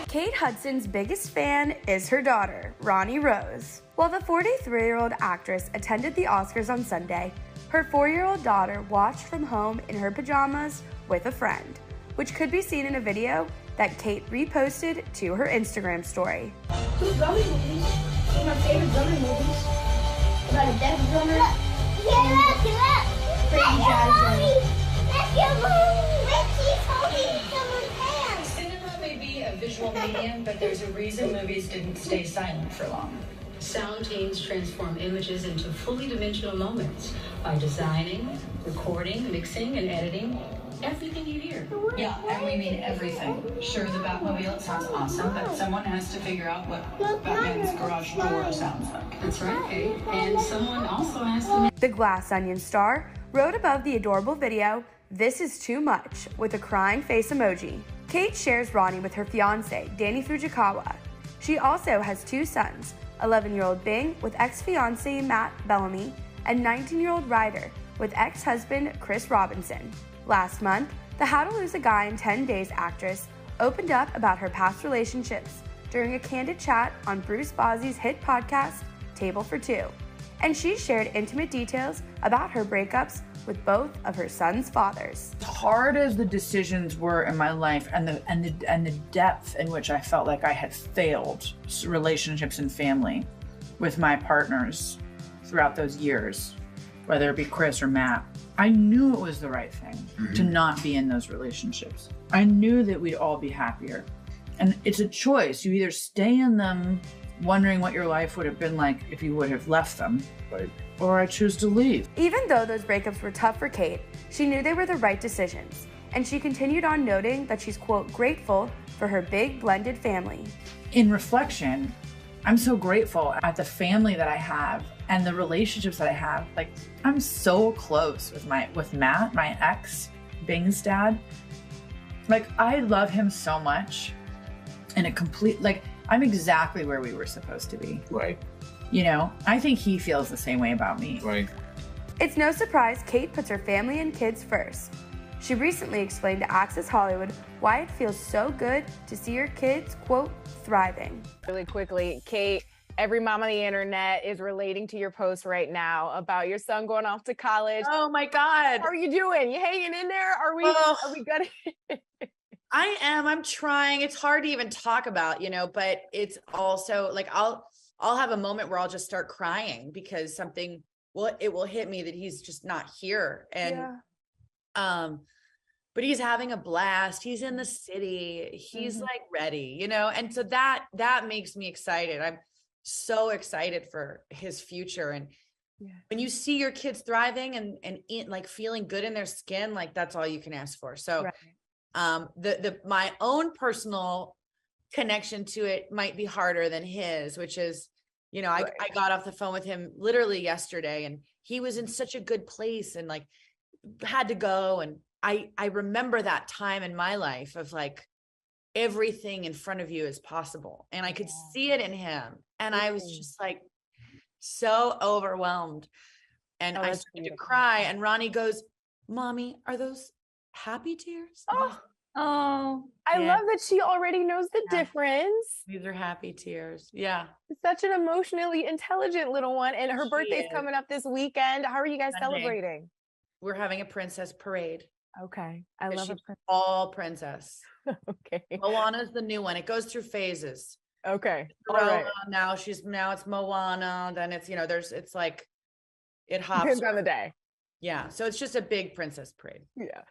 Kate Hudson's biggest fan is her daughter, Rani Rose. While the 43-year-old actress attended the Oscars on Sunday, her 4-year-old daughter watched from home in her pajamas with a friend, which could be seen in a video that Kate reposted to her Instagram story. Two gummy movies. One of my favorite gummy movies. About a deaf drummer. Look. Crazy jazz. That's your mom. Richie's holding someone's hand. Cinema may be a visual medium, but there's a reason movies didn't stay silent for long. Sound teams transform images into fully dimensional moments by designing, recording, mixing, and editing everything you hear. Yeah, and we mean everything. Sure, the Batmobile sounds awesome, but someone has to figure out what Batman's garage door sounds like. That's right, Kate. And someone also has to The Glass Onion star wrote above the adorable video, "This is too much," with a crying face emoji. Kate shares Rani with her fiance, Danny Fujikawa. She also has 2 sons, 11-year-old Bing with ex-fiance Matt Bellamy, and 19-year-old Ryder with ex-husband Chris Robinson. Last month, the How to Lose a Guy in 10 Days actress opened up about her past relationships during a candid chat on Bruce Bozzi's hit podcast, Table for Two. And she shared intimate details about her breakups with both of her sons' fathers. As hard as the decisions were in my life and the depth in which I felt like I had failed relationships and family with my partners throughout those years, whether it be Chris or Matt, I knew it was the right thing to not be in those relationships. I knew that we'd all be happier. And it's a choice. You either stay in them wondering what your life would have been like if you would have left them, right, or I choose to leave. Even though those breakups were tough for Kate, she knew they were the right decisions. And she continued on noting that she's, quote, grateful for her big blended family. In reflection, I'm so grateful at the family that I have and the relationships that I have. Like, I'm so close with Matt, my ex, Bing's dad. Like, I love him so much. And I'm exactly where we were supposed to be. Right. You know, I think he feels the same way about me. Right. It's no surprise Kate puts her family and kids first. She recently explained to Access Hollywood why it feels so good to see her kids, quote, thriving. Really quickly, Kate, every mom on the internet is relating to your post right now about your son going off to college. Oh my God. How are you doing? You hanging in there? Are we good? I am. I'm trying. It's hard to even talk about, but it's also like I'll have a moment where I'll just start crying because it will hit me that he's just not here. And but he's having a blast. He's in the city. He's like ready, and so that makes me excited. I'm so excited for his future. And when you see your kids thriving and like feeling good in their skin, like that's all you can ask for. So my own personal connection to it might be harder than his, which is, I got off the phone with him literally yesterday and he was in such a good place and like had to go. And I remember that time in my life of like everything in front of you is possible. And I could see it in him. And I was just like so overwhelmed. And I started to cry. And Rani goes, "Mommy, are those happy tears?" I love that she already knows the difference. These are happy tears. Yeah. Such an emotionally intelligent little one. And her birthday's coming up this weekend. How are you guys celebrating? We're having a princess parade. Okay. I love it. All princess. Okay. Moana's the new one. It goes through phases. Okay. All right. Now it's Moana. Then it's, it's like, it hops. Depends on the day. Yeah. So it's just a big princess parade. Yeah.